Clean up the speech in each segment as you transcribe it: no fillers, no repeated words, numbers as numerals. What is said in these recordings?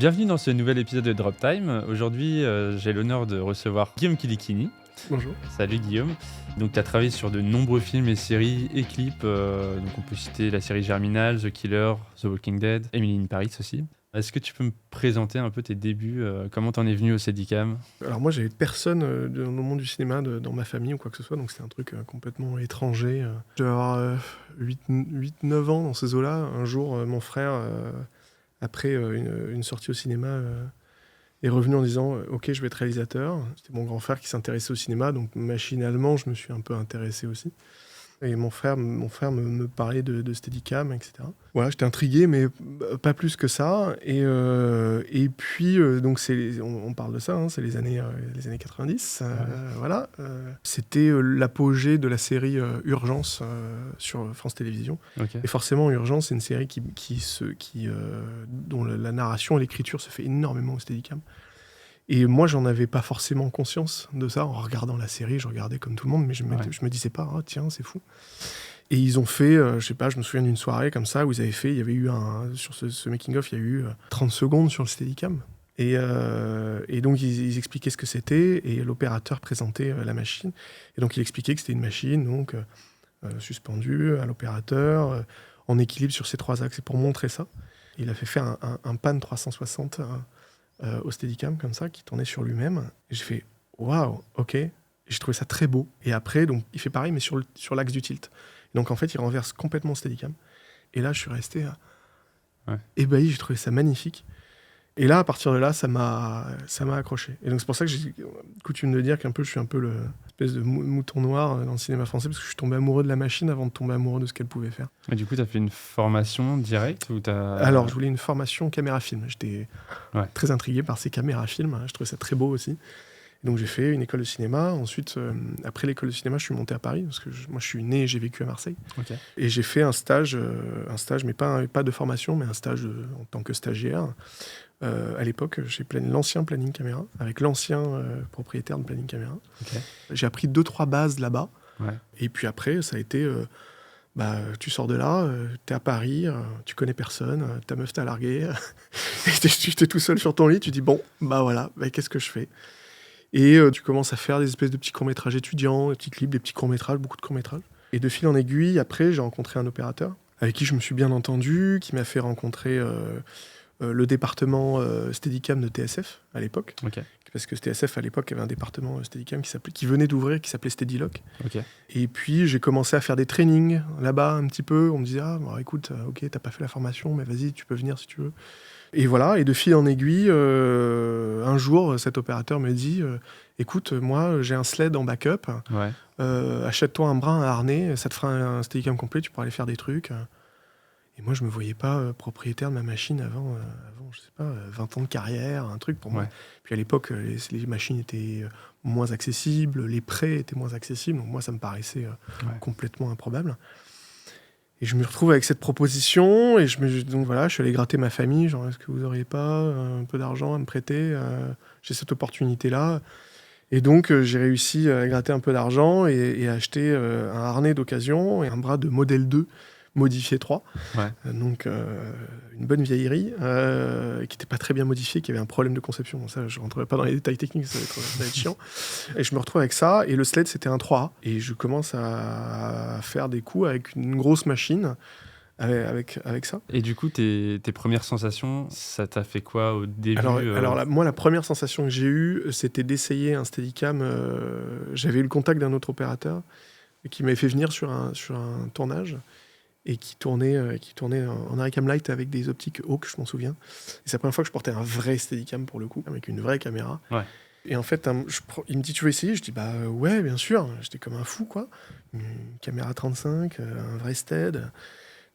Bienvenue dans ce nouvel épisode de Drop Time. Aujourd'hui, j'ai l'honneur de recevoir Guillaume Kilikini. Bonjour. Salut Guillaume. Donc, tu as travaillé sur de nombreux films et séries et clips. Donc, on peut citer la série Germinal, The Killer, The Walking Dead, Emily in Paris aussi. Est-ce que tu peux me présenter un peu tes débuts, comment t'en es venu au Steadicam? Alors moi, j'avais personne dans le monde du cinéma dans ma famille ou quoi que ce soit, donc c'était un truc complètement étranger. Je devais avoir 8-9 ans dans ces eaux-là. Un jour, mon frère, après une sortie au cinéma, est revenu en disant « Ok, je vais être réalisateur ». C'était mon grand frère qui s'intéressait au cinéma, donc machinalement, je me suis un peu intéressé aussi. Et mon frère me parlait de Steadicam, etc. Voilà, j'étais intrigué, mais pas plus que ça. Et puis, donc on parle de ça, hein, c'est les années 90. Voilà. C'était l'apogée de la série Urgence sur France Télévisions. Ok. Et forcément, Urgence, c'est une série dont la narration et l'écriture se fait énormément au Steadicam. Et moi, j'en avais pas forcément conscience de ça. En regardant la série, je regardais comme tout le monde, mais je me disais pas, ah, tiens, c'est fou. Et ils ont fait, je sais pas, je me souviens d'une soirée comme ça où il y avait eu sur ce making-of, il y a eu 30 secondes sur le Steadicam. Et donc, ils expliquaient ce que c'était, et l'opérateur présentait la machine. Et donc, il expliquait que c'était une machine, donc suspendue à l'opérateur, en équilibre sur ses 3 axes. Et pour montrer ça, il a fait faire un pan 360 au Steadicam comme ça, qui tournait sur lui-même. Et j'ai fait waouh, ok. Et j'ai trouvé ça très beau. Et après, donc, il fait pareil, mais sur l'axe du tilt. Et donc en fait, il renverse complètement le Steadicam. Et là, je suis resté ébahi. J'ai trouvé ça magnifique. Et là, à partir de là, ça m'a accroché. Et donc c'est pour ça que j'ai coutume de dire je suis un peu l'espèce de mouton noir dans le cinéma français, parce que je suis tombé amoureux de la machine avant de tomber amoureux de ce qu'elle pouvait faire. Et du coup, tu as fait une formation directe ou Alors, je voulais une formation caméra-film. J'étais très intrigué par ces caméras-films. Je trouvais ça très beau aussi. Et donc, j'ai fait une école de cinéma. Ensuite, après l'école de cinéma, je suis monté à Paris, parce que moi, je suis né et j'ai vécu à Marseille. Okay. Et j'ai fait un stage, mais pas de formation, mais un stage en tant que stagiaire. À l'époque, j'ai l'ancien Planning Caméra, avec l'ancien propriétaire de Planning Caméra. Okay. J'ai appris 2-3 bases là-bas. Ouais. Et puis après, ça a été... tu sors de là, t'es à Paris, tu connais personne, ta meuf t'a largué, et t'es tout seul sur ton lit, tu dis bon, voilà, qu'est-ce que je fais ? Et tu commences à faire des espèces de petits courts-métrages étudiants, des petits clips, des petits courts-métrages, beaucoup de courts-métrages. Et de fil en aiguille, après, j'ai rencontré un opérateur avec qui je me suis bien entendu, qui m'a fait rencontrer le département Steadicam de TSF à l'époque. Okay. Parce que TSF à l'époque avait un département Steadicam qui venait d'ouvrir, qui s'appelait Steadylock. Okay. Et puis j'ai commencé à faire des trainings là-bas un petit peu. On me disait écoute, ok, t'as pas fait la formation, mais vas-y, tu peux venir si tu veux. Et voilà, et de fil en aiguille, un jour, cet opérateur me dit écoute, moi, j'ai un sled en backup. Achète-toi un bras, un harnais, ça te fera un Steadicam complet, tu pourras aller faire des trucs. Et moi, je me voyais pas propriétaire de ma machine avant, je sais pas, 20 ans de carrière, un truc pour moi. Puis à l'époque, les machines étaient moins accessibles, les prêts étaient moins accessibles, donc moi, ça me paraissait complètement improbable. Et je me retrouve avec cette proposition, et donc voilà, je suis allé gratter ma famille, genre, est-ce que vous auriez pas un peu d'argent à me prêter ? J'ai cette opportunité-là. Et donc, j'ai réussi à gratter un peu d'argent et à acheter un harnais d'occasion et un bras de modèle 2, modifié 3. Donc, une bonne vieillerie qui n'était pas très bien modifiée, qui avait un problème de conception. Bon, ça, je ne rentrerai pas dans les détails techniques, ça va être chiant. Et je me retrouve avec ça, et le sled, c'était un 3A. Et je commence à faire des coups avec une grosse machine, avec ça. Et du coup, tes premières sensations, ça t'a fait quoi au début ? Alors moi, la première sensation que j'ai eue, c'était d'essayer un Steadicam. J'avais eu le contact d'un autre opérateur qui m'avait fait venir sur un tournage, et qui tournait en Aricam Light avec des optiques Hawk, je m'en souviens. Et c'est la première fois que je portais un vrai Steadicam, pour le coup, avec une vraie caméra. Et en fait, il me dit, tu veux essayer ? Je dis, ouais, bien sûr. J'étais comme un fou, quoi. Une caméra 35, un vrai Stead.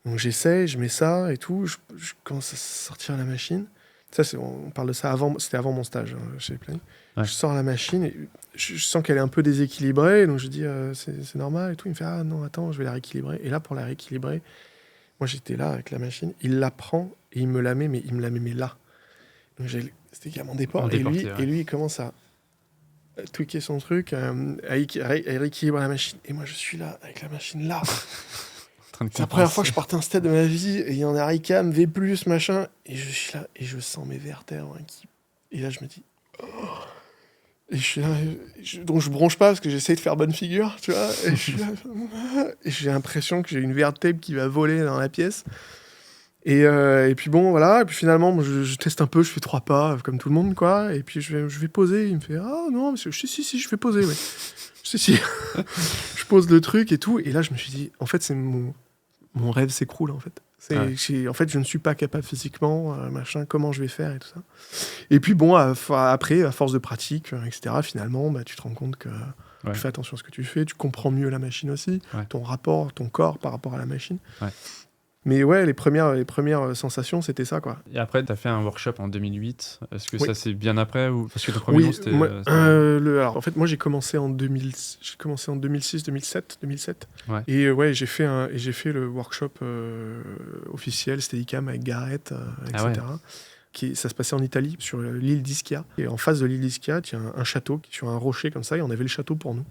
Donc j'essaie, je mets ça et tout. Je commence à sortir la machine. Ça, on parle de ça c'était avant mon stage chez Plane. Je sors la machine et je sens qu'elle est un peu déséquilibrée, donc je dis c'est normal et tout. Il me fait non, attends, je vais la rééquilibrer. Et là, pour la rééquilibrer, moi j'étais là avec la machine, il la prend et il me la met, mais là. Donc c'était qu'il y a mon départ, et lui il commence à tweaker son truc, à rééquilibrer la machine, et moi je suis là avec la machine là. train de C'est la première fois compenser. que je partais un stade de ma vie et il y en a RICAM, V+, machin, et je suis là, et je sens mes vertèbres qui... Et là, je me dis... Et je suis là, donc je bronche pas parce que j'essaye de faire bonne figure, tu vois, et je suis là, et j'ai l'impression que j'ai une vertèbre qui va voler dans la pièce. Et puis bon, voilà, et puis finalement, moi, je teste un peu, je fais 3 pas, comme tout le monde, quoi, et puis je vais poser, il me fait « Ah non, monsieur, si, je vais poser, ouais. » Si. Je pose le truc et tout, et là, je me suis dit, en fait, c'est mon rêve s'écroule, en fait. En fait, je ne suis pas capable physiquement, machin, comment je vais faire et tout ça. Et puis bon, après, à force de pratique, etc., finalement, bah, tu te rends compte que Ouais. tu fais attention à ce que tu fais, tu comprends mieux la machine aussi, Ouais. ton rapport, ton corps par rapport à la machine. Ouais. Mais ouais, les premières sensations, c'était ça, quoi. Et après, tu as fait un workshop en 2008. Est-ce que Oui. ça, c'est bien après ou... Parce que ton premier nom, Oui, c'était... moi, c'était- alors en fait, moi j'ai commencé en 2006, 2007. Ouais. Et ouais, j'ai fait le workshop officiel Steadicam avec Garrett, Ah ouais. etc. Ça se passait en Italie, sur l'île d'Ischia. Et en face de l'île d'Ischia, il y a un château qui est sur un rocher comme ça, et on avait le château pour nous.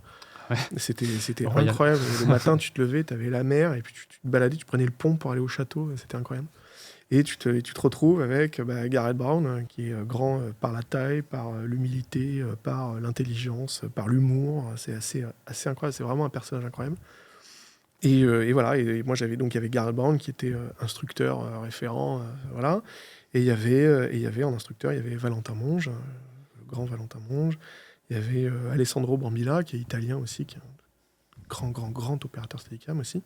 Ouais. Et c'était Royal. incroyable. Le matin, tu te levais, tu avais la mer, et puis tu te baladais, tu prenais le pont pour aller au château, et c'était incroyable. Et tu te retrouves avec Garrett Brown, qui est grand par la taille, par l'humilité, par l'intelligence, par l'humour. C'est assez incroyable, c'est vraiment un personnage incroyable. Et voilà, et moi il y avait Garrett Brown qui était instructeur référent, voilà. Et il y avait en instructeur, il y avait Valentin Monge, le grand Valentin Monge. Il y avait Alessandro Brambilla, qui est italien aussi, qui est un grand opérateur Steadicam aussi.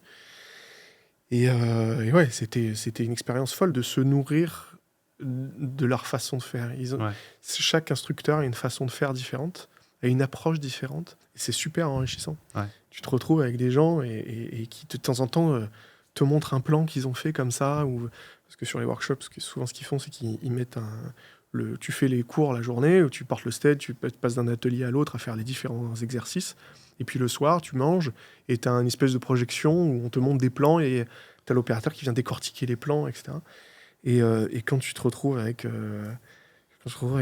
Et ouais, c'était une expérience folle de se nourrir de leur façon de faire. Ouais. Chaque instructeur a une façon de faire différente, a une approche différente. Et c'est super enrichissant. Ouais. Tu te retrouves avec des gens et qui, de temps en temps, te montrent un plan qu'ils ont fait comme ça. Parce que sur les workshops, souvent ce qu'ils font, c'est qu'ils mettent tu fais les cours la journée, où tu portes le stead, tu passes d'un atelier à l'autre à faire les différents exercices. Et puis le soir, tu manges et tu as une espèce de projection où on te montre des plans et tu as l'opérateur qui vient décortiquer les plans, etc. Et quand tu te retrouves avec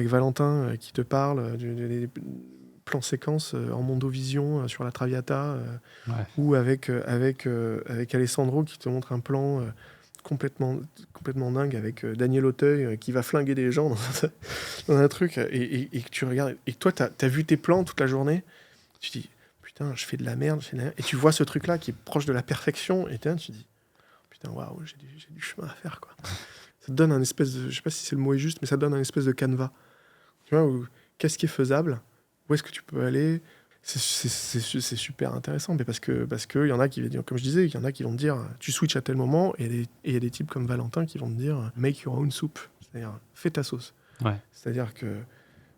Valentin qui te parle des plans séquences en mondovision sur la Traviata, Ouais. ou avec Alessandro qui te montre un plan complètement dingue avec Daniel Auteuil qui va flinguer des gens dans un truc et que tu regardes et toi t'as vu tes plans toute la journée, tu te dis putain je fais de la merde, et tu vois ce truc là qui est proche de la perfection et tu te dis putain waouh j'ai du chemin à faire quoi. Ça te donne un espèce de, je sais pas si c'est le mot est juste, mais ça te donne un espèce de canevas, tu vois, qu'est-ce qui est faisable, où est-ce que tu peux aller. C'est super intéressant, mais parce que il y en a qui, comme je disais, il y en a qui vont te dire tu switches à tel moment, et il y a des types comme Valentin qui vont te dire make your own soup, c'est-à-dire fais ta sauce. Ouais. C'est-à-dire que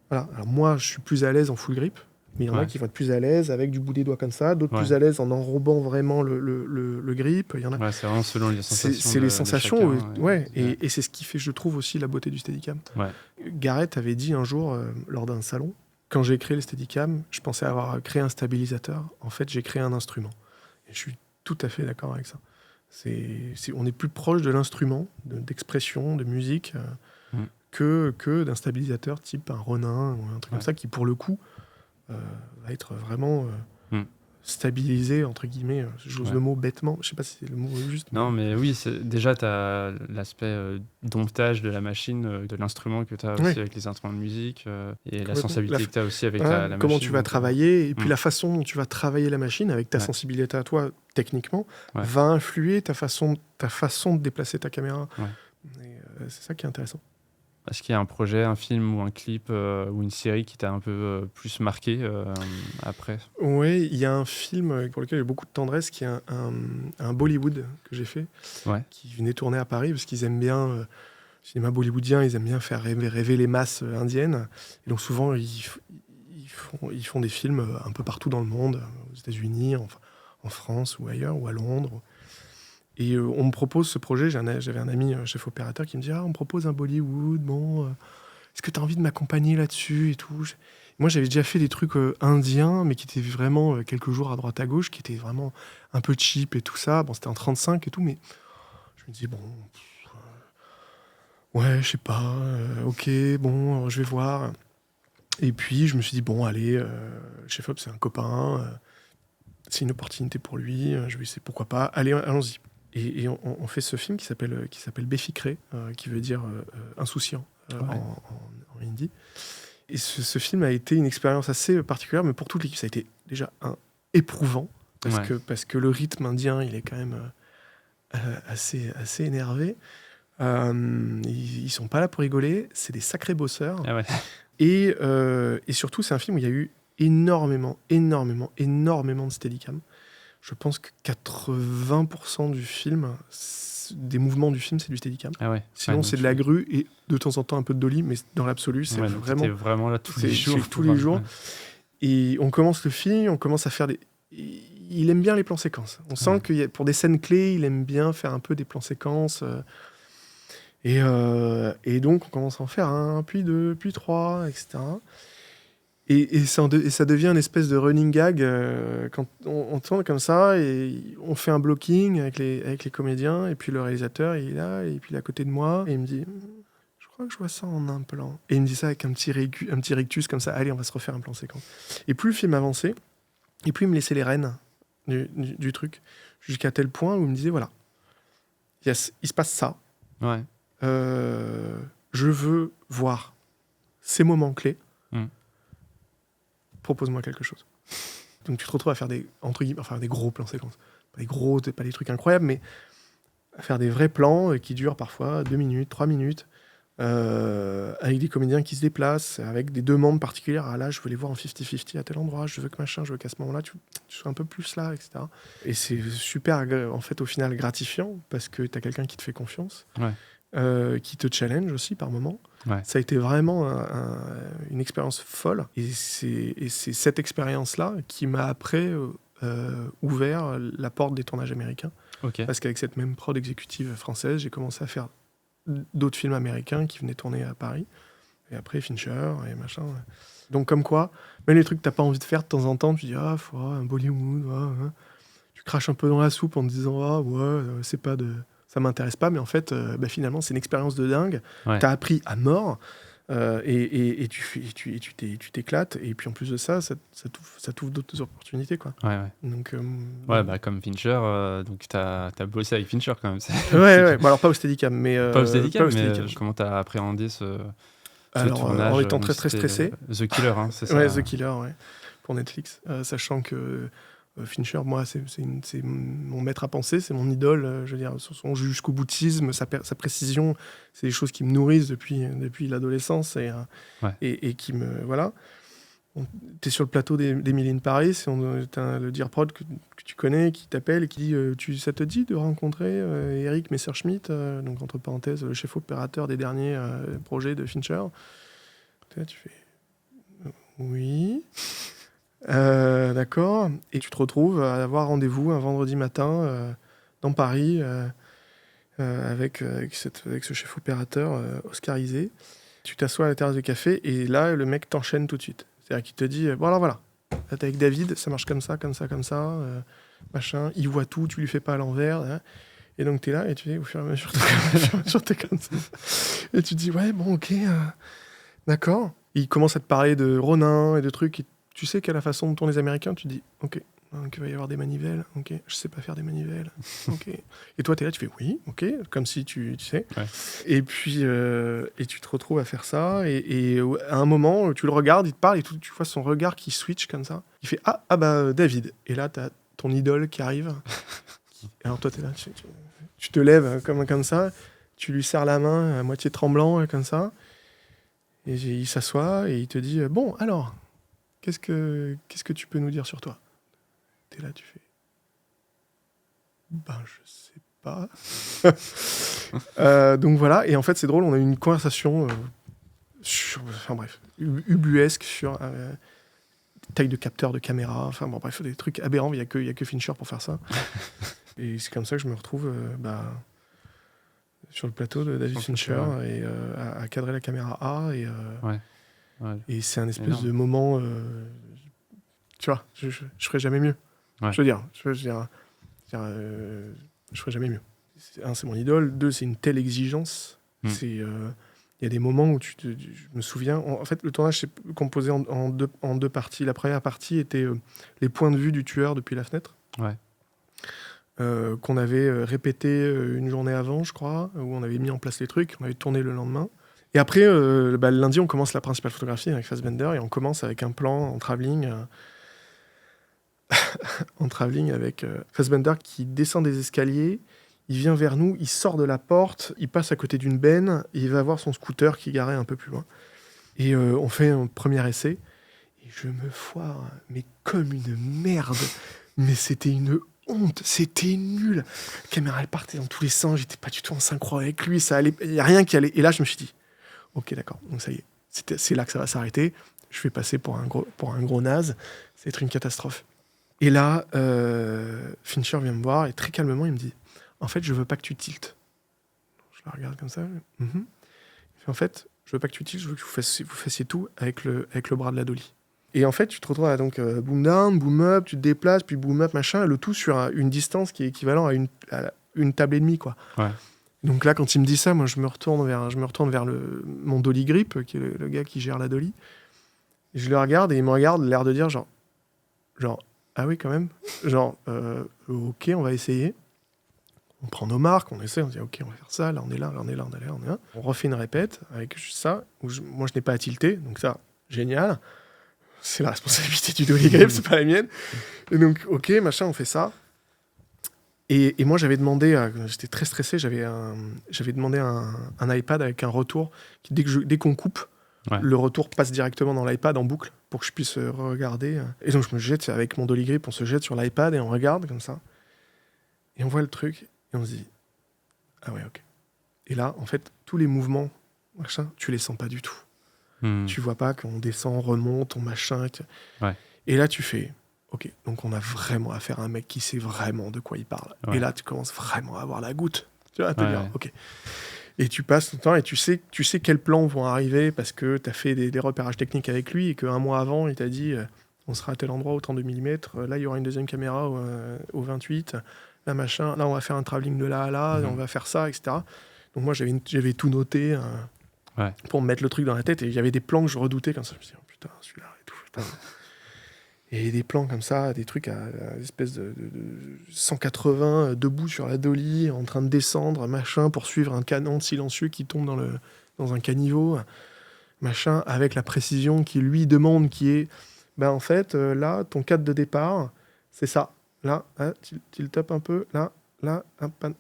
voilà, alors moi je suis plus à l'aise en full grip, mais il y en a qui vont être plus à l'aise avec du bout des doigts comme ça, d'autres plus à l'aise en enrobant vraiment le grip. Il y en a. Ouais, c'est vraiment selon les sensations. C'est les sensations, chacun, et c'est ce qui fait, je trouve, aussi la beauté du Steadicam. Ouais. Garrett avait dit un jour lors d'un salon, quand j'ai créé le Steadicam, je pensais avoir créé un stabilisateur. En fait, j'ai créé un instrument. Et je suis tout à fait d'accord avec ça. On est plus proche de l'instrument, d'expression, de musique, que d'un stabilisateur type un Ronin ou un truc comme ça, qui pour le coup va être vraiment stabilisé, entre guillemets. J'ose le mot bêtement. Je sais pas si c'est le mot juste. Non, mais oui, déjà, tu as l'aspect domptage de la machine, de l'instrument que tu as aussi avec les instruments de musique, et la sensibilité que tu as aussi avec la machine. Comment tu vas travailler, et puis la façon dont tu vas travailler la machine avec ta sensibilité à toi, techniquement, va influer ta façon de déplacer ta caméra. Et, c'est ça qui est intéressant. Est-ce qu'il y a un projet, un film ou un clip ou une série qui t'a un peu plus marqué après ? Oui, il y a un film pour lequel j'ai beaucoup de tendresse, qui est un Bollywood que j'ai fait, qui venait tourner à Paris, parce qu'ils aiment bien, le cinéma bollywoodien, ils aiment bien faire rêver les masses indiennes. Et donc souvent, ils font des films un peu partout dans le monde, aux États-Unis, en France ou ailleurs, ou à Londres. Et on me propose ce projet, j'avais un ami chef opérateur qui me dit « Ah, on me propose un Bollywood, bon, est-ce que tu as envie de m'accompagner là-dessus ?» et tout. Moi, j'avais déjà fait des trucs indiens, mais qui étaient vraiment quelques jours à droite à gauche, qui étaient vraiment un peu cheap et tout ça. Bon, c'était en 35 et tout, mais je me dis « Bon, ouais, je sais pas, ok, bon, je vais voir. » Et puis, je me suis dit « Bon, allez, chef op, c'est un copain, c'est une opportunité pour lui, je vais essayer, pourquoi pas, allez, allons-y. » Et on fait ce film qui s'appelle Béficré, qui veut dire insouciant en hindi. Et ce film a été une expérience assez particulière, mais pour toute l'équipe, ça a été déjà éprouvant, parce que le rythme indien, il est quand même assez énervé. Ils sont pas là pour rigoler, c'est des sacrés bosseurs. Ah ouais. Et surtout, c'est un film où il y a eu énormément de steadicam. Je pense que 80% du film, des mouvements du film, c'est du steadicam. Ah ouais. Sinon, c'est de la grue et de temps en temps un peu de dolly, mais dans l'absolu, c'est vraiment là tous les jours. Tous les jours. Et on commence le film, on commence à faire des... Il aime bien les plans séquences. On sent que pour des scènes clés, il aime bien faire un peu des plans séquences. Et donc, on commence à en faire un, puis deux, puis trois, etc. Et ça devient une espèce de running gag quand on tourne comme ça et on fait un blocking avec les comédiens et puis le réalisateur il est là et puis il est à côté de moi et il me dit je crois que je vois ça en un plan et il me dit ça avec un petit rictus comme ça, allez on va se refaire un plan séquence. Et plus le film avançait et plus il me laissait les rênes du truc jusqu'à tel point où il me disait voilà, il se passe ça, je veux voir ces moments clés, propose-moi quelque chose. Donc tu te retrouves à faire des gros plans séquences. Pas des trucs incroyables, mais à faire des vrais plans qui durent parfois 2 minutes, 3 minutes, avec des comédiens qui se déplacent, avec des demandes particulières. Ah là, je veux les voir en 50-50 à tel endroit, je veux qu'à ce moment-là, tu sois un peu plus là, etc. Et c'est super, en fait, au final, gratifiant, parce que tu as quelqu'un qui te fait confiance, qui te challenge aussi par moments. Ça a été vraiment une expérience folle. Et c'est cette expérience-là qui m'a après ouvert la porte des tournages américains. Parce qu'avec cette même prod exécutive française, j'ai commencé à faire d'autres films américains qui venaient tourner à Paris. Et après, Fincher et machin. Donc comme quoi, même les trucs que t'as pas envie de faire de temps en temps, tu dis « Ah, faut un Bollywood. Tu craches un peu dans la soupe en te disant « Ah, c'est pas de... » ça m'intéresse pas, mais en fait, finalement, c'est une expérience de dingue. T'as appris à mort, et tu t'éclates. Et puis en plus de ça, ça t'ouvre d'autres opportunités, quoi. Donc, comme Fincher, donc t'as bossé avec Fincher quand même. Bon, alors pas au Steadicam, mais pas au Steadicam, mais comment t'as appréhendé ce tournage en étant très stressé. The Killer, hein, c'est ça. The Killer, pour Netflix, sachant que Fincher, moi, c'est mon maître à penser, c'est mon idole. Je veux dire, son jusqu'au boutisme, sa précision, c'est des choses qui me nourrissent depuis l'adolescence et qui me... Voilà. T'es sur le plateau d'Emily in Paris, t'as le Dear Prod que tu connais, qui t'appelle et qui dit ça te dit de rencontrer Eric Messerschmitt, donc entre parenthèses, le chef opérateur des derniers projets de Fincher. Là, tu fais oui... d'accord. Et tu te retrouves à avoir rendez-vous un vendredi matin dans Paris avec ce chef opérateur oscarisé. Tu t'assois à la terrasse de café et là, le mec t'enchaîne tout de suite. C'est-à-dire qu'il te dit bon, alors voilà, là, t'es avec David, ça marche comme ça, machin. Il voit tout, tu lui fais pas à l'envers. Hein. Et donc, t'es là et tu dis au fur et à mesure, t'es comme ça. Et tu te dis ouais, bon, ok, d'accord. Il commence à te parler de Ronin et de trucs. Tu sais qu'à la façon dont tournent les Américains, tu te dis ok, donc il va y avoir des manivelles, ok, je sais pas faire des manivelles, ok. Et toi, t'es là, tu fais oui, ok, comme si tu sais. Et puis, et tu te retrouves à faire ça, et à un moment, tu le regardes, il te parle, et tu vois son regard qui switch comme ça. Il fait ah bah David. Et là, t'as ton idole qui arrive. Alors toi, t'es là, tu te lèves comme ça, tu lui serres la main à moitié tremblant, comme ça. Et il s'assoit, et il te dit bon, alors... Qu'est-ce que tu peux nous dire sur toi ? T'es là, tu fais... je sais pas. Donc voilà, et en fait c'est drôle, on a eu une conversation ubuesque sur taille de capteur de caméra, des trucs aberrants, il y a que Fincher pour faire ça. Et c'est comme ça que je me retrouve sur le plateau de David Fincher et à cadrer la caméra A et c'est un espèce de moment, tu vois, je ferais jamais mieux. Je veux dire, je ferais jamais mieux. C'est mon idole. 2, c'est une telle exigence. Il y a des moments où je me souviens. En fait, le tournage s'est composé en deux parties. La première partie était les points de vue du tueur depuis la fenêtre. qu'on avait répété une journée avant, je crois, où on avait mis en place les trucs, on avait tourné le lendemain. Et après, le lundi, on commence la principale photographie avec Fassbender et on commence avec un plan en travelling. En travelling avec Fassbender qui descend des escaliers, il vient vers nous, il sort de la porte, il passe à côté d'une benne, et il va voir son scooter qui est garé un peu plus loin. Et on fait un premier essai, et je me foire, mais comme une merde. Mais c'était une honte, c'était nul. La caméra, elle partait dans tous les sens, j'étais pas du tout en synchro avec lui, ça allait, il n'y a rien qui allait. Et là, je me suis dit, ok, d'accord, donc ça y est, c'est là que ça va s'arrêter. Je vais passer pour un gros naze, ça va être une catastrophe. Et là, Fincher vient me voir et très calmement, il me dit « En fait, je veux pas que tu tiltes. » Je la regarde comme ça. Il fait « En fait, je veux pas que tu tiltes, je veux que vous fassiez tout avec le bras de la dolly. » Et en fait, tu te retrouves à boom down, boom up, tu te déplaces, puis boom up, machin, le tout sur une distance qui est équivalent à une table et demie, quoi. Ouais. Donc là, quand il me dit ça, moi, je me retourne vers mon dolly grip, qui est le gars qui gère la dolly. Et je le regarde et il me regarde, l'air de dire genre ah oui, quand même. Ok, on va essayer. On prend nos marques, on essaie, on dit ok, on va faire ça, là on est là, là on est là, on est là, on est là. On refait une répète avec juste ça, où moi je n'ai pas à tilter, donc ça, génial. C'est la responsabilité du dolly grip, c'est pas la mienne. Et donc, ok, machin, on fait ça. Et moi j'avais demandé, j'étais très stressé, j'avais demandé un iPad avec un retour, qui dès qu'on coupe, Ouais. le retour passe directement dans l'iPad en boucle pour que je puisse regarder. Et donc je me jette, avec mon dolly grip, on se jette sur l'iPad et on regarde comme ça. Et on voit le truc et on se dit ah ouais, ok. Et là, en fait, tous les mouvements, machin, tu les sens pas du tout. Tu vois pas qu'on descend, on remonte, on machin. Ouais. Et là, tu fais ok, donc on a vraiment affaire à un mec qui sait vraiment de quoi il parle. Ouais. Et là, tu commences vraiment à avoir la goutte. Tu vois, à te Ouais, dire ouais. ok. Et tu passes ton temps et tu sais quels plans vont arriver parce que tu as fait des repérages techniques avec lui et qu'un mois avant, il t'a dit on sera à tel endroit au 32 mm, là il y aura une deuxième caméra au 28, là machin, là on va faire un travelling de là à là, on va faire ça, etc. Donc moi j'avais tout noté pour me mettre le truc dans la tête et il y avait des plans que je redoutais comme ça. Je me suis dit oh, putain, celui-là et tout. Putain. Et des plans comme ça, des trucs à espèce de 180 debout sur la dolly, en train de descendre, machin, pour suivre un canon silencieux qui tombe dans un caniveau, machin, avec la précision qui lui demande, qui est, ben en fait, là, ton cadre de départ, c'est ça. Là, tu le tapes un peu, là,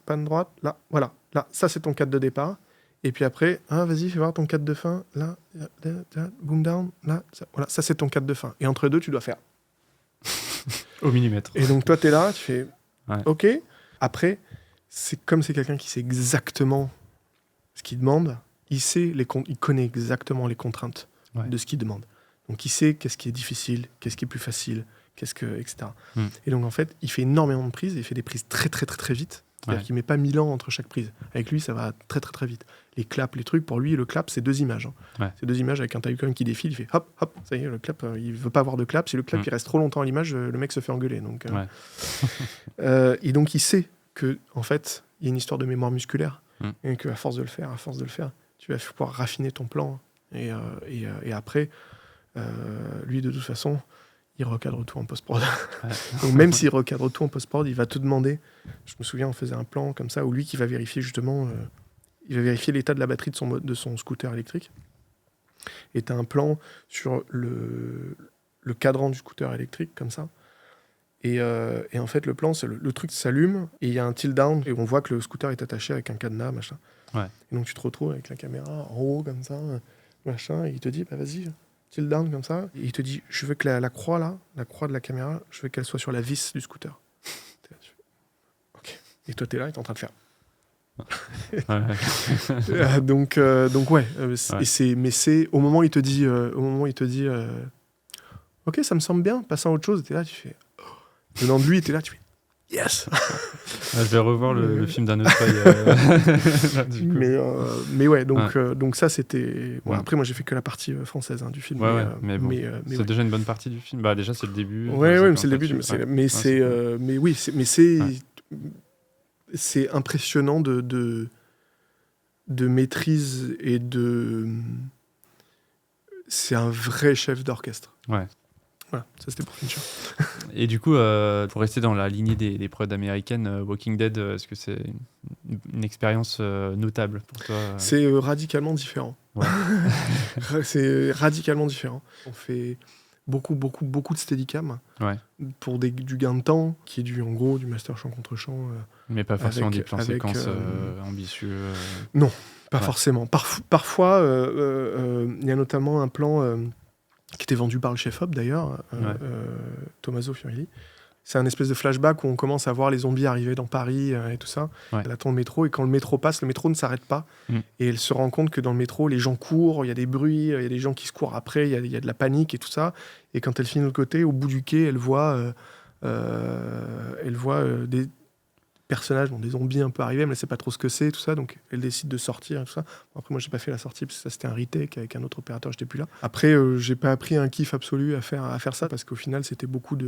panne droite, là, voilà. Là, ça, c'est ton cadre de départ. Et puis après, vas-y, fais voir ton cadre de fin, là, boom down, là, ça, voilà, ça, c'est ton cadre de fin. Et entre deux, tu dois faire au millimètre. Et donc toi, t'es là, tu fais ouais. OK. Après, c'est quelqu'un qui sait exactement ce qu'il demande, il connaît exactement les contraintes de ce qu'il demande. Donc il sait qu'est-ce qui est difficile, qu'est-ce qui est plus facile, etc. Et donc en fait, il fait énormément de prises, et il fait des prises très très très très vite. C'est-à-dire qu'il met pas 1000 ans entre chaque prise. Avec lui, ça va très très très vite. Les claps, les trucs, pour lui, le clap, c'est 2 images. C'est 2 images avec un Taiwan qui défile, il fait hop, hop, ça y est, le clap, il veut pas avoir de clap. Si le clap il reste trop longtemps à l'image, le mec se fait engueuler. Donc, et donc il sait que en fait, il y a une histoire de mémoire musculaire et qu'à force de le faire, tu vas pouvoir raffiner ton plan. Et après, lui, de toute façon, il recadre tout en post-prod. Donc même s'il recadre tout en post-prod, il va te demander... Je me souviens, on faisait un plan comme ça, où lui qui va vérifier justement... il va vérifier l'état de la batterie de son scooter électrique. Et tu as un plan sur le cadran du scooter électrique, comme ça. Et en fait, le plan, c'est le truc s'allume, et il y a un tilt-down, et on voit que le scooter est attaché avec un cadenas, machin. Et donc tu te retrouves avec la caméra en haut, comme ça, machin, et il te dit, bah vas-y... tilt down comme ça, et il te dit je veux que la croix là, la croix de la caméra, je veux qu'elle soit sur la vis du scooter. Ok. Et toi t'es là, t'es en train de faire. donc ouais, mais c'est au moment où il te dit ok, ça me semble bien, passe à autre chose, t'es là, tu fais venant de lui, t'es là, tu fais yes. Je vais revoir le film d'un autre œil. Mais ouais, donc ça c'était... Bon, après moi j'ai fait que la partie française du film. Mais bon, c'est déjà une bonne partie du film. Bah déjà c'est le début. Ouais, c'est le début. C'est impressionnant de maîtrise et de... C'est un vrai chef d'orchestre. Ouais. Voilà, ça c'était pour Fincher. Et du coup, pour rester dans la lignée des prods américaines, Walking Dead, est-ce que c'est une expérience notable pour toi C'est radicalement différent. Ouais. C'est radicalement différent. On fait beaucoup de steadicam Ouais. pour du gain de temps, qui est en gros du master chant contre chant. Mais pas forcément avec- des plans avec, séquences ambitieux. Non, pas Ouais. forcément. Parfois, il y a notamment un plan qui était vendu par le chef-op d'ailleurs, Tommaso Fiorelli. C'est un espèce de flashback où on commence à voir les zombies arriver dans Paris et tout ça. Ouais. Elle attend le métro et quand le métro passe, le métro ne s'arrête pas. Et elle se rend compte que dans le métro, les gens courent, il y a des bruits, il y a des gens qui se courent après, il y a de la panique et tout ça. Et quand elle finit de l'autre côté, au bout du quai, elle voit des personnages, des zombies un peu arrivés, mais elle ne sait pas trop ce que c'est, tout ça. Donc elle décide de sortir et tout ça. Après, moi, j'ai pas fait la sortie parce que ça, c'était un retake avec un autre opérateur, j'étais plus là. Après, j'ai pas appris un kiff absolu à faire ça parce qu'au final, c'était beaucoup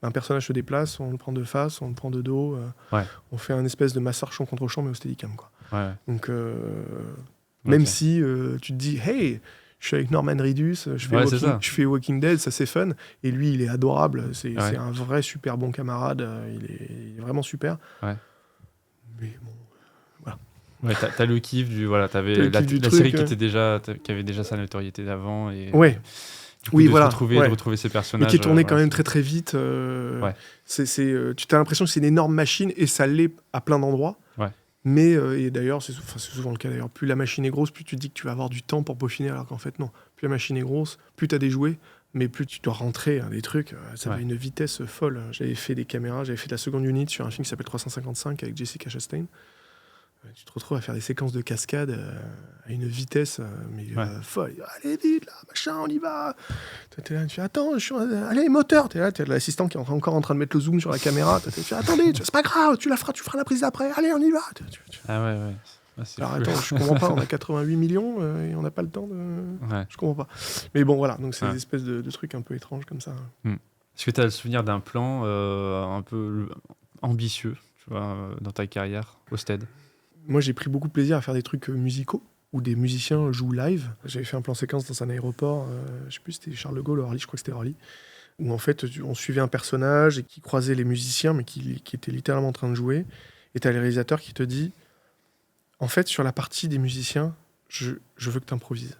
un personnage se déplace, on le prend de face, on le prend de dos, on fait un espèce de masseur champ contre champ, mais au steadicam, quoi. Ouais. Donc, même si tu te dis, hey, je suis avec Norman Reedus, je fais Walking Dead, ça c'est fun, et lui il est adorable, c'est un vrai super bon camarade, il est vraiment super. Ouais. Mais bon, voilà. Ouais, t'as le kiff t'avais la truc, série qui avait déjà sa notoriété d'avant et ouais. du coup, Oui, de voilà, de retrouver ces personnages. mais qui est tourné quand même c'est- très vite. Ouais. Tu as l'impression que c'est une énorme machine, et ça l'est à plein d'endroits. Ouais. Mais, et d'ailleurs, c'est souvent le cas d'ailleurs, plus la machine est grosse, plus tu te dis que tu vas avoir du temps pour peaufiner, alors qu'en fait non. Plus la machine est grosse, plus tu as des jouets, mais plus tu dois rentrer des trucs. Ça va à une vitesse folle. J'avais fait des caméras, j'avais fait de la seconde unité sur un film qui s'appelle 355 avec Jessica Chastain. Tu te retrouves à faire des séquences de cascade à une vitesse folle. Allez vite, là, machin, on y va. T'es là, tu fais attends, allez, moteur. T'es là, t'as l'assistant qui est encore en train de mettre le zoom sur la caméra. Tu fais attendez, c'est pas grave, tu feras la prise d'après. Allez, on y va. Ah ouais. Alors attends, je comprends pas, on a 88 millions et on n'a pas le temps de... Ouais. Je comprends pas. Mais bon, voilà, donc c'est Ouais. des espèces de trucs un peu étranges comme ça. Est-ce que tu as le souvenir d'un plan un peu ambitieux, tu vois, dans ta carrière au Stead? Moi, j'ai pris beaucoup de plaisir à faire des trucs musicaux où des musiciens jouent live. J'avais fait un plan séquence dans un aéroport, je sais plus, c'était Charles de Gaulle ou Orly, je crois que c'était Orly, où en fait, on suivait un personnage et qui croisait les musiciens, mais qui était littéralement en train de jouer. Et t'as le réalisateur qui te dit, en fait, sur la partie des musiciens, je veux que tu improvises.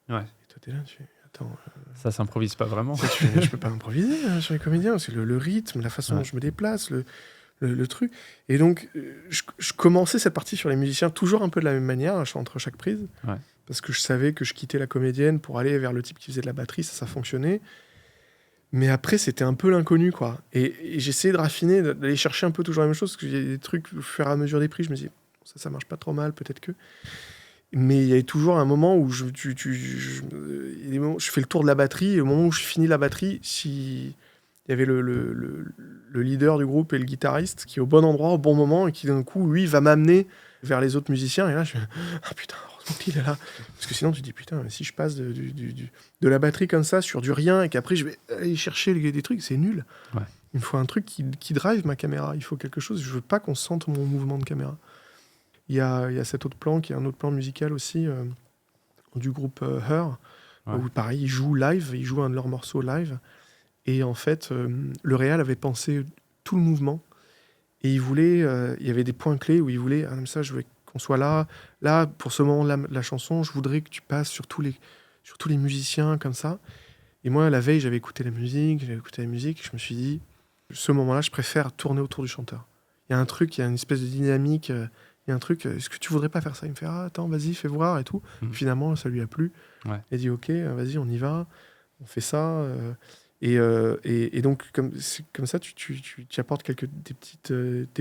Ouais. Et toi, t'es là, tu fais, attends... Ça s'improvise pas vraiment. Je peux pas improviser sur les comédiens, c'est le rythme, la façon dont je me déplace, le truc. Et donc, je commençais cette partie sur les musiciens toujours un peu de la même manière, entre chaque prise, parce que je savais que je quittais la comédienne pour aller vers le type qui faisait de la batterie, ça fonctionnait. Mais après, c'était un peu l'inconnu, quoi. Et j'essayais de raffiner, d'aller chercher un peu toujours la même chose, parce qu'il y a des trucs, au fur et à mesure des prises, je me disais, ça marche pas trop mal, peut-être que... Mais il y avait toujours un moment où je fais le tour de la batterie, et au moment où je finis la batterie, il y avait le leader du groupe et le guitariste qui est au bon endroit, au bon moment, et qui d'un coup, lui, va m'amener vers les autres musiciens. Et là, je fais ah putain, heureusement qu'il est là. Parce que sinon, tu te dis putain, si je passe de la batterie comme ça sur du rien, et qu'après, je vais aller chercher des trucs, c'est nul. Ouais. Il me faut un truc qui drive ma caméra. Il faut quelque chose. Je veux pas qu'on sente mon mouvement de caméra. Il y a cet autre plan, qui est un autre plan musical aussi, du groupe Her, où pareil, ils jouent live, ils jouent un de leurs morceaux live. Et en fait, le réal avait pensé tout le mouvement. Et il voulait, il y avait des points clés où il voulait, comme ça, je veux qu'on soit là. Là, pour ce moment-là, la chanson, je voudrais que tu passes sur tous les musiciens, comme ça. Et moi, la veille, j'avais écouté la musique, je me suis dit, ce moment-là, je préfère tourner autour du chanteur. Il y a un truc, il y a une espèce de dynamique, il y a un truc, est-ce que tu voudrais pas faire ça? Il me fait, attends, vas-y, fais voir et tout. Finalement, ça lui a plu. Il dit, ok, vas-y, on y va, on fait ça. Et donc, comme ça, tu apportes des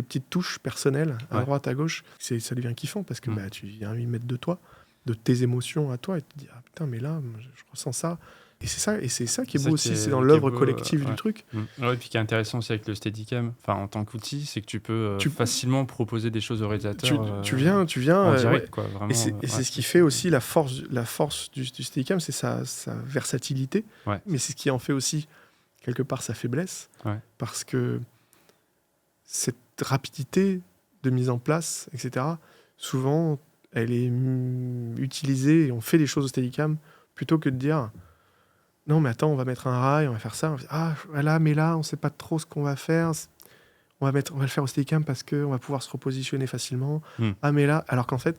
petites touches personnelles à droite, à gauche. Ça devient kiffant parce que tu viens 8 mètres de toi, de tes émotions à toi, et tu te dis, ah putain, mais là, je ressens ça. Et c'est ça qui est beau aussi, c'est dans l'œuvre collective du truc. Ouais, et puis qui est intéressant aussi avec le Steadicam, en tant qu'outil, c'est que tu peux facilement proposer des choses au réalisateur. Tu viens en direct, quoi, vraiment, et c'est ce qui fait aussi la force du Steadicam, c'est sa versatilité, mais c'est ce qui en fait aussi quelque part sa faiblesse, parce que cette rapidité de mise en place, etc., souvent elle est utilisée et on fait des choses au Steadicam plutôt que de dire non, mais attends, on va mettre un rail, on va faire ça. On va dire, ah, voilà, mais là, on sait pas trop ce qu'on va faire. On va le faire au Steadicam parce qu'on va pouvoir se repositionner facilement. Ah, mais là, alors qu'en fait,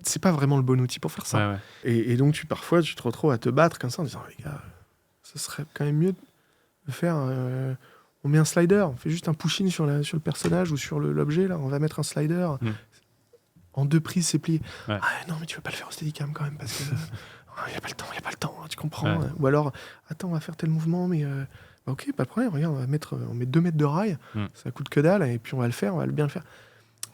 c'est pas vraiment le bon outil pour faire ça. Ouais. Et donc, parfois, tu te retrouves à te battre comme ça en disant, les gars, ce serait quand même mieux de faire... on met un slider, on fait juste un push-in sur le personnage ou sur l'objet, là, on va mettre un slider. En 2 prises, c'est plié. Ouais. Ah non, mais tu veux pas le faire au Steadicam quand même, parce que il n'y a pas le temps, tu comprends. Ouais. Ou alors, attends, on va faire tel mouvement, mais ok, pas de problème, regarde, on met 2 mètres de rail, ça coûte que dalle, et puis on va bien le faire.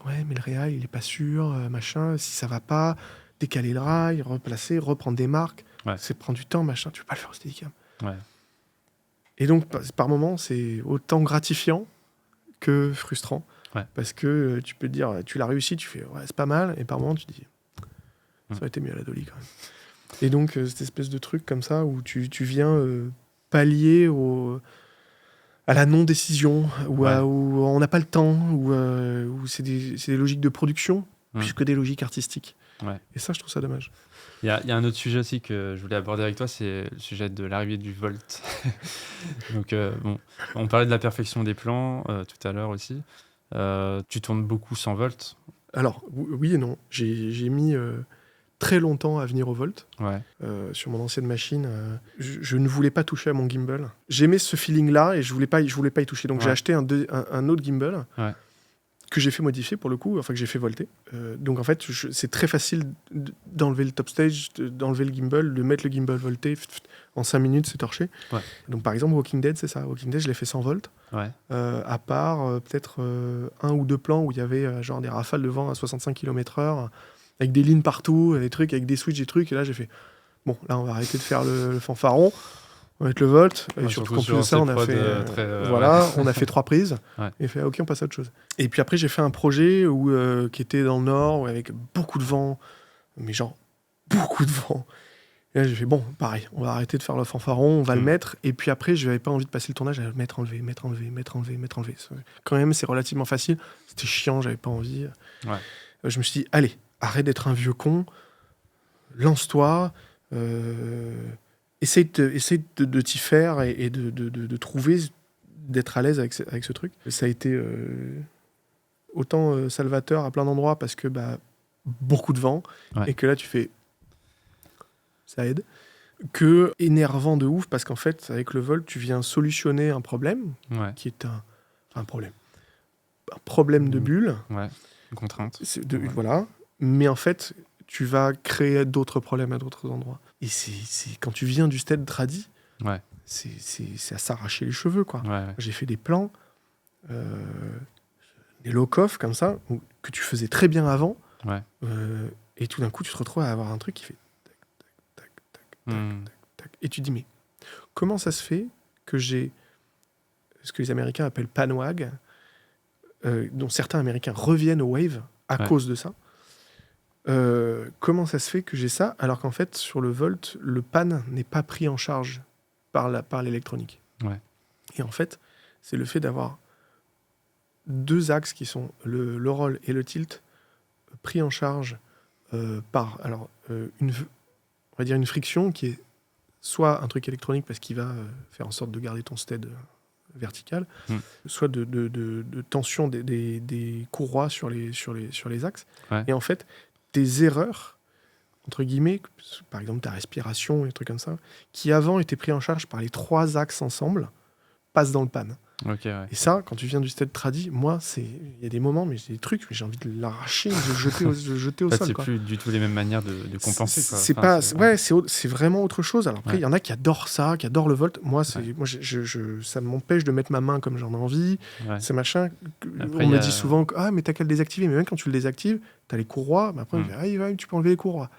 Ouais, mais le rail, il est pas sûr, machin, si ça va pas, décaler le rail, replacer, reprendre des marques, c'est prendre du temps, machin, tu veux pas le faire au Steadicam. Ouais. Et donc, par moments, c'est autant gratifiant que frustrant. Ouais. Parce que tu peux te dire, tu l'as réussi, tu fais, ouais, c'est pas mal, et par moments, tu te dis, ça aurait été mieux à la Dolly quand même. Et donc, cette espèce de truc comme ça, où tu viens pallier à la non-décision, où on n'a pas le temps, où c'est des logiques de production, plus que des logiques artistiques. Ouais. Et ça, je trouve ça dommage. Il y a un autre sujet aussi que je voulais aborder avec toi, c'est le sujet de l'arrivée du Volt. Donc, on parlait de la perfection des plans tout à l'heure aussi. Tu tournes beaucoup sans Volt? Alors, oui et non. J'ai mis très longtemps à venir au Volt. Sur mon ancienne machine. Je ne voulais pas toucher à mon gimbal. J'aimais ce feeling-là et je voulais pas y toucher. Donc, j'ai acheté un autre gimbal. Que j'ai fait modifier pour le coup, enfin que j'ai fait volter. Donc en fait, c'est très facile d'enlever le top stage, d'enlever le gimbal, de mettre le gimbal volté. En 5 minutes, c'est torché. Donc par exemple, Walking Dead, c'est ça. Walking Dead, je l'ai fait sans volt. À part peut-être 1 ou 2 plans où il y avait genre des rafales de vent à 65 km/h, avec des lignes partout, des trucs, avec des switches, des trucs. Et là, j'ai fait, bon, là, on va arrêter de faire le fanfaron. On va mettre le volt, et surtout qu'en plus de ça, on a fait, on a fait 3 prises, et fait, ok, on passe à autre chose. Et puis après, j'ai fait un projet qui était dans le nord, avec beaucoup de vent, mais genre, beaucoup de vent. Et là, j'ai fait, bon, pareil, on va arrêter de faire le fanfaron, on va le mettre, et puis après, je n'avais pas envie de passer le tournage, à mettre, enlever. Quand même, c'est relativement facile, c'était chiant, j'avais pas envie. Je me suis dit, allez, arrête d'être un vieux con, lance-toi, essaye de t'y faire et de trouver, d'être à l'aise avec ce truc. Ça a été autant salvateur à plein d'endroits parce que beaucoup de vent et que là tu fais ça aide, que énervant de ouf parce qu'en fait avec le vol tu viens solutionner un problème qui est un problème de bulle, une contrainte. Voilà, mais en fait tu vas créer d'autres problèmes à d'autres endroits. Et c'est quand tu viens du stead tradi, c'est à s'arracher les cheveux, quoi. J'ai fait des plans, des low-coff comme ça, que tu faisais très bien avant, et tout d'un coup, tu te retrouves à avoir un truc qui fait tac, tac, tac, tac, tac. Et tu te dis, mais comment ça se fait que j'ai ce que les Américains appellent panwag, dont certains Américains reviennent au Wave à cause de ça. Comment ça se fait que j'ai ça alors qu'en fait sur le Volt le pan n'est pas pris en charge par l'électronique. Et en fait c'est le fait d'avoir 2 axes qui sont le roll et le tilt pris en charge par on va dire une friction qui est soit un truc électronique parce qu'il va faire en sorte de garder ton stead vertical, soit de tension des courroies sur les axes. Et en fait des erreurs, entre guillemets, par exemple ta respiration et des trucs comme ça, qui avant étaient pris en charge par les 3 axes ensemble, passent dans le pan. Et ça, quand tu viens du stead tradi, moi, il y a des moments, mais j'ai des trucs, mais j'ai envie de l'arracher, de le jeter au sol. C'est plus du tout les mêmes manières de compenser. C'est vraiment autre chose. Alors après, il y en a qui adorent ça, qui adorent le volt. Moi, ça m'empêche de mettre ma main comme j'en ai envie. C'est machin. Après, on me dit souvent, mais t'as qu'à le désactiver. Mais même quand tu le désactives, t'as les courroies. Mais après, on me dit, tu peux enlever les courroies.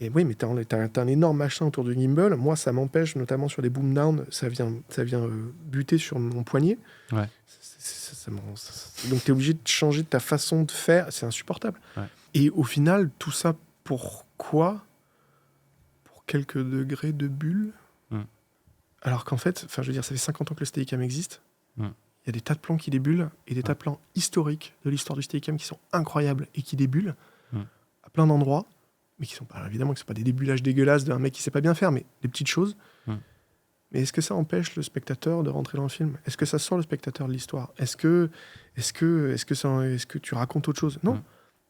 Et oui, mais t'as un énorme machin autour du gimbal. Moi, ça m'empêche, notamment sur des boom down, ça vient buter sur mon poignet. Donc, t'es obligé de changer ta façon de faire. C'est insupportable. Et au final, tout ça, pourquoi ? Pour quelques degrés de bulle. Alors qu'en fait, je veux dire, ça fait 50 ans que le Steadicam existe. Il y a des tas de plans qui débullent et des tas de plans historiques de l'histoire du Steadicam qui sont incroyables et qui débullent à plein d'endroits. mais qui sont pas, évidemment, que c'est pas des débulages dégueulasses d'un mec qui sait pas bien faire, mais des petites choses. Mais est-ce que ça empêche le spectateur de rentrer dans le film? Est-ce que ça sort le spectateur de l'histoire? Est-ce que tu racontes autre chose? Non,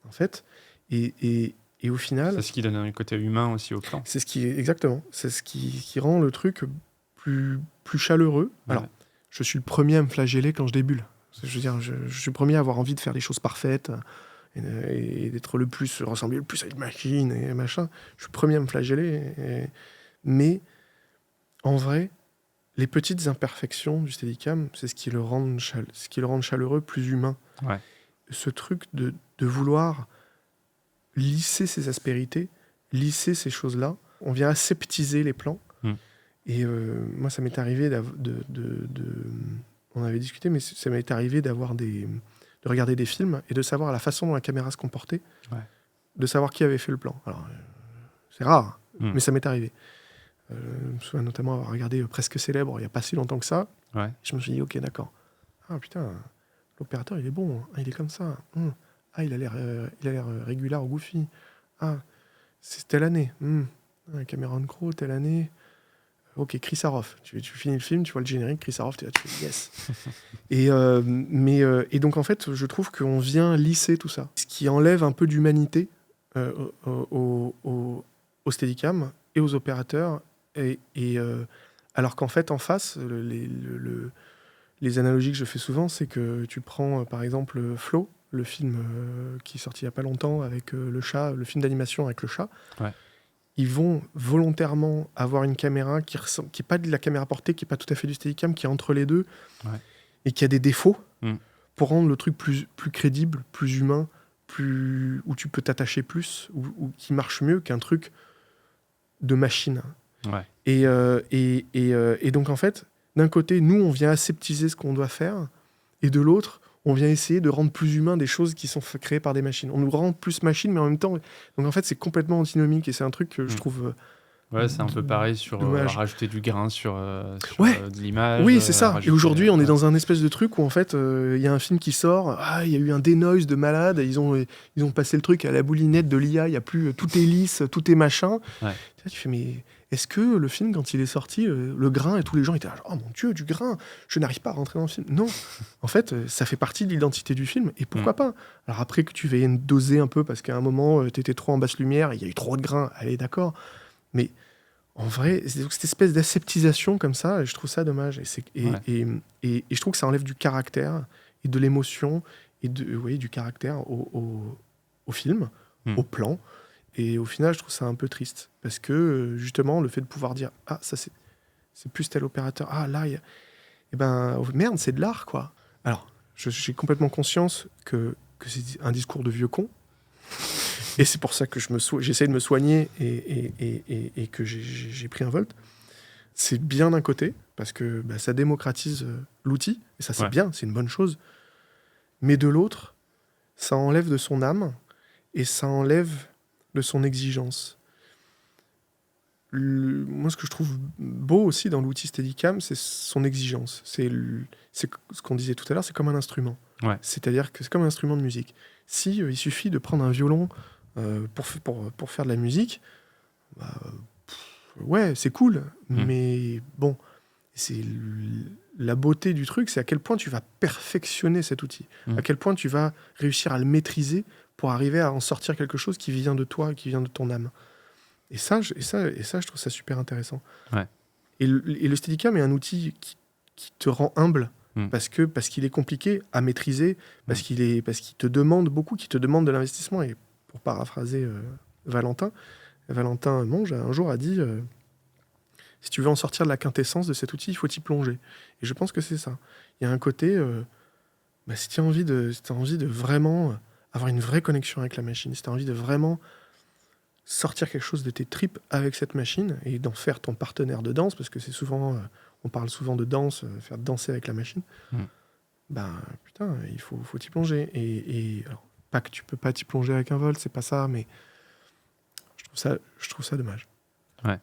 en fait. Et au final, C'est ce qui donne un côté humain aussi au plan. c'est ce qui rend le truc plus chaleureux. Ouais. Alors, je suis le premier à me flageller quand je débule. Je veux dire, je suis le premier à avoir envie de faire les choses parfaites et d'être ressembler le plus à une machine et machin. Je suis le premier à me flageller. Mais en vrai, les petites imperfections du Steadicam, c'est ce qui le rend chaleureux, plus humain. Ouais. Ce truc de vouloir lisser ces aspérités, lisser ces choses-là, on vient aseptiser les plans. Et moi, ça m'est arrivé on avait discuté, mais ça m'est arrivé de regarder des films et de savoir la façon dont la caméra se comportait, de savoir qui avait fait le plan. Alors, c'est rare, mais ça m'est arrivé. Je me souviens notamment avoir regardé Presque Célèbre il n'y a pas si longtemps que ça. Ouais. Je me suis dit, ok, d'accord. Ah putain, l'opérateur, il est bon, hein, il est comme ça. Ah, il a l'air régulier au goofy. Ah, c'est telle année. Cameron Crowe, telle année. Ok, Chris Saroff. Tu finis le film, tu vois le générique, Chris Saroff, tu fais yes. Et donc, en fait, je trouve qu'on vient lisser tout ça. Ce qui enlève un peu d'humanité au Steadicam et aux opérateurs. Alors qu'en fait, en face, les analogies que je fais souvent, c'est que tu prends, par exemple, Flow, le film qui est sorti il n'y a pas longtemps avec le chat, le film d'animation avec le chat. Ouais. Ils vont volontairement avoir une caméra qui n'est pas de la caméra portée, qui n'est pas tout à fait du Steadicam, qui est entre les deux, et qui a des défauts, pour rendre le truc plus crédible, plus humain, où tu peux t'attacher plus, ou qui marche mieux qu'un truc de machine. Ouais. Et donc, en fait, d'un côté, nous, on vient aseptiser ce qu'on doit faire, et de l'autre, on vient essayer de rendre plus humain des choses qui sont créées par des machines. On nous rend plus machine, mais en même temps... Donc, en fait, c'est complètement antinomique, et c'est un truc que je trouve... Ouais, c'est un peu pareil sur rajouter du grain sur de l'image. Oui, c'est ça. Et aujourd'hui, on est ouais. dans un espèce de truc où, en fait, il y a un film qui sort, il y a eu un dénoise de malade, ils ont passé le truc à la boulinette de l'IA, il y a plus... tout est lisse, tout est machin. Ouais. Tu fais, mais... Est-ce que le film, quand il est sorti, le grain, et tous les gens étaient là, oh mon Dieu, du grain, je n'arrive pas à rentrer dans le film. Non, en fait, ça fait partie de l'identité du film, et pourquoi pas? Alors après que tu veuilles doser un peu, parce qu'à un moment, tu étais trop en basse lumière, il y a eu trop de grain, allez, d'accord. Mais en vrai, c'est cette espèce d'aseptisation comme ça, je trouve ça dommage. Et je trouve que ça enlève du caractère, et de l'émotion, et du caractère au film, au plan. Et au final, je trouve ça un peu triste. Parce que, justement, le fait de pouvoir dire « Ah, ça, c'est plus tel opérateur. Ah, là, il y a... » Eh ben, merde, c'est de l'art, quoi. Alors, j'ai complètement conscience que c'est un discours de vieux con. Et c'est pour ça que j'essaie de me soigner et que j'ai pris un Volt. C'est bien d'un côté, parce que ça démocratise l'outil. Et ça, c'est bien, c'est une bonne chose. Mais de l'autre, ça enlève de son âme et ça enlève de son exigence. Moi, ce que je trouve beau aussi dans l'outil Steadicam, c'est son exigence. C'est ce qu'on disait tout à l'heure, c'est comme un instrument. Ouais. C'est-à-dire que c'est comme un instrument de musique. Si il suffit de prendre un violon pour faire de la musique, ouais, c'est cool. Mais bon, c'est la beauté du truc, c'est à quel point tu vas perfectionner cet outil, à quel point tu vas réussir à le maîtriser pour arriver à en sortir quelque chose qui vient de toi, qui vient de ton âme. Et ça, je trouve ça super intéressant. Ouais. Et le Steadicam est un outil qui te rend humble, parce qu'il est compliqué à maîtriser, parce qu'il te demande beaucoup, qui te demande de l'investissement. Et pour paraphraser Valentin Monge, un jour a dit si tu veux en sortir de la quintessence de cet outil, il faut t'y plonger. Et je pense que c'est ça. Il y a un côté, si tu as envie de vraiment avoir une vraie connexion avec la machine, si tu as envie de vraiment sortir quelque chose de tes tripes avec cette machine et d'en faire ton partenaire de danse, parce que c'est souvent, on parle souvent de danse, faire danser avec la machine, putain, il faut t'y plonger. Et alors, pas que tu peux pas t'y plonger avec un Volt, c'est pas ça, mais je trouve ça dommage. Ouais.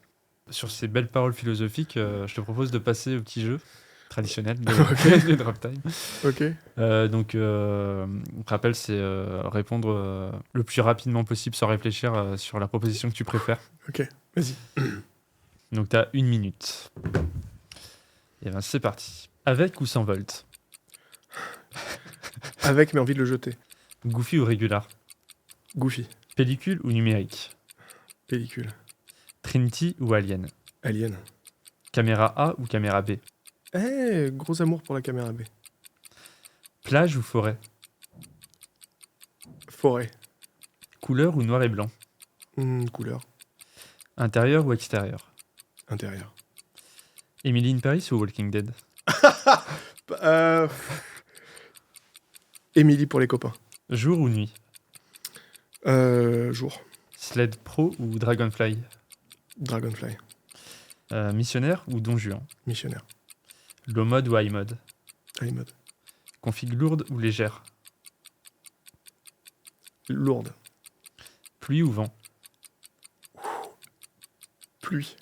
Sur ces belles paroles philosophiques, je te propose de passer au petit jeu. traditionnel de, Ok. de Drop Time. Ok. Donc, on te rappelle, c'est répondre le plus rapidement possible sans réfléchir sur la proposition que tu préfères. Ok. Vas-y. Donc, tu as 1 minute. Et ben, c'est parti. Avec ou sans Volt? Avec, mais envie de le jeter. Goofy ou Regular? Goofy. Pellicule ou numérique? Pellicule. Trinity ou Alien? Alien. Caméra A ou caméra B? Gros amour pour la caméra B. Plage ou forêt? Forêt. Couleur ou noir et blanc? Couleur. Intérieur ou extérieur? Intérieur. Emily in Paris ou Walking Dead? Emily pour les copains. Jour ou nuit? Jour. Sled Pro ou Dragonfly? Dragonfly. Missionnaire ou Don Juan? Missionnaire. Low mode ou high mode? High mode. Config lourde ou légère? Lourde. Pluie ou vent? Pluie.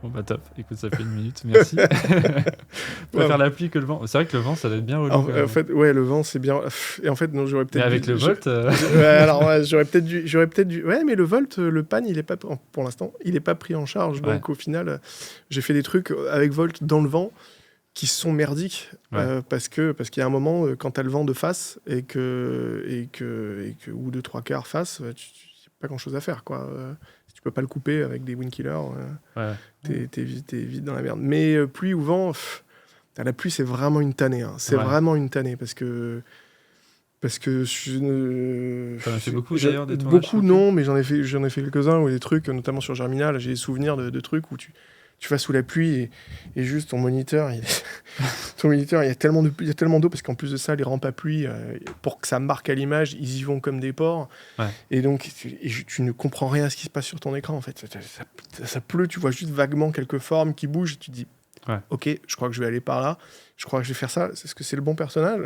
Bon bah top, écoute, ça fait 1 minute, merci. Je préfère Ouais. la pluie que le vent. C'est vrai que le vent, ça doit être bien relou. En, quand même. en fait, ouais, le vent, c'est bien. Et en fait, non, j'aurais Mais peut-être avec dû- le Volt, Ouais, alors, ouais, j'aurais peut-être dû. Ouais, mais le Volt, le pan, il est pas, pour l'instant, il est pas pris en charge. Ouais. Donc, au final, j'ai fait des trucs avec Volt dans le vent qui sont merdiques. Ouais. Parce qu'il y a un moment, quand t'as le vent de face et ou de 3/4 face, tu pas grand chose à faire, quoi. Si tu peux pas le couper avec des Windkillers, ouais. t'es vite dans la merde. Mais pluie ou vent, la pluie, c'est vraiment une tannée. Hein. C'est Ouais. vraiment une tannée parce que T'en as fait beaucoup, j'ai- d'ailleurs, des tournages beaucoup sous pluie non, mais j'en ai fait quelques-uns ou des trucs, notamment sur Germinal. J'ai des souvenirs de trucs où tu vas sous la pluie et juste ton moniteur, ton moniteur, il y a tellement d'eau parce qu'en plus de ça, les rampes à pluie, pour que ça marque à l'image, ils y vont comme des porcs. Ouais. Et donc, tu ne comprends rien à ce qui se passe sur ton écran, en fait. Ça pleut, tu vois juste vaguement quelques formes qui bougent et tu te dis, Ouais. ok, je crois que je vais aller par là, je crois que je vais faire ça, est-ce que c'est le bon personnage?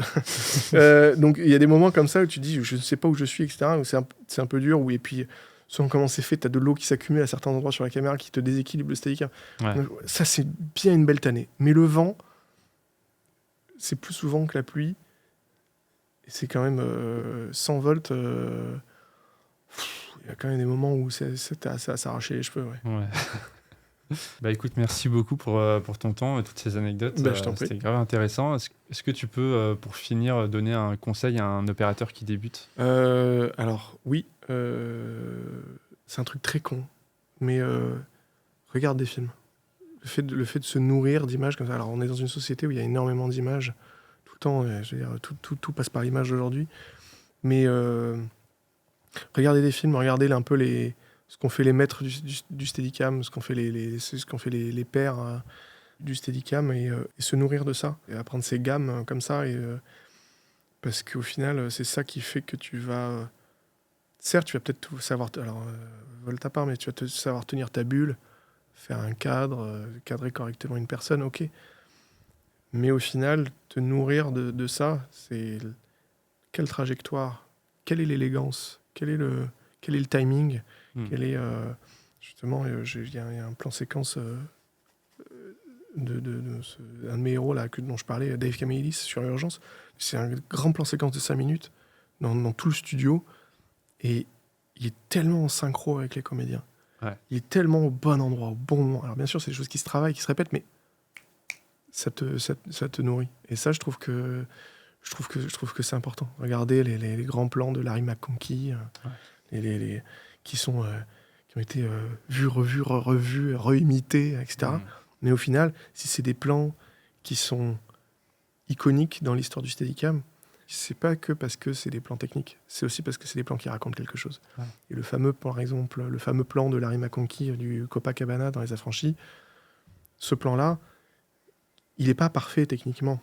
Donc, il y a des moments comme ça où tu te dis, je ne sais pas où je suis, etc., où c'est un peu dur, et puis, selon comment c'est fait, tu as de l'eau qui s'accumule à certains endroits sur la caméra qui te déséquilibre le Steadicam. Ouais. Donc, ça, c'est bien une belle tannée. Mais le vent, c'est plus souvent que la pluie. Et c'est quand même 100 volts. Il y a quand même des moments où ça s'arrachait les cheveux. Ouais. Ouais. Bah écoute, merci beaucoup pour ton temps et toutes ces anecdotes. Bah, je t'en prie. C'était grave intéressant. Est-ce que tu peux, pour finir, donner un conseil à un opérateur qui débute? Alors, oui. C'est un truc très con. Mais regarde des films. Le fait de se nourrir d'images comme ça. Alors, on est dans une société où il y a énormément d'images. Tout le temps, je veux dire, tout passe par l'image aujourd'hui. Mais regardez des films, regardez un peu ce qu'ont fait les maîtres du Steadicam, ce qu'ont fait les pairs du Steadicam, et se nourrir de ça, et apprendre ces gammes comme ça, parce qu'au final, c'est ça qui fait que tu vas... certes, tu vas peut-être tout savoir... Alors, volte à part, mais tu vas savoir tenir ta bulle, faire un cadre, cadrer correctement une personne, ok. Mais au final, te nourrir de ça, c'est quelle trajectoire, quelle est l'élégance, quel est le timing, quel est justement, il y a un plan séquence un de mes héros là, dont je parlais, Dave Camillis sur Urgence. C'est un grand plan séquence de 5 minutes dans tout le studio, et il est tellement en synchro avec les comédiens. Ouais. Il est tellement au bon endroit, au bon moment. Alors bien sûr, c'est des choses qui se travaillent, qui se répètent, mais ça te nourrit. Et ça, je trouve que c'est important. Regardez les grands plans de Larry McConkie, qui ont été vus, revus, réimités, etc. Mais au final, si c'est des plans qui sont iconiques dans l'histoire du Steadicam, c'est pas que parce que c'est des plans techniques, c'est aussi parce que c'est des plans qui racontent quelque chose. Ouais. Et par exemple, le fameux plan de Larry McConkie du Copacabana dans Les Affranchis, ce plan-là, il n'est pas parfait techniquement.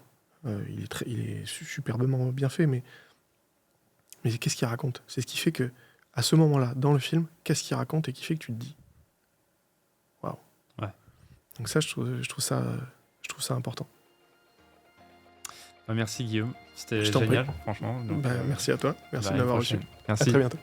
Il est superbement bien fait, mais qu'est-ce qu'il raconte? C'est ce qui fait que, à ce moment-là, dans le film, qu'est-ce qu'il raconte et qui fait que tu te dis waouh. Ouais. Donc ça, je trouve ça important. Bah, merci Guillaume, c'était Je t'en génial, franchement. Donc, Merci à toi, merci bah, de à une m'avoir reçu. prochaine. À Merci. très bientôt.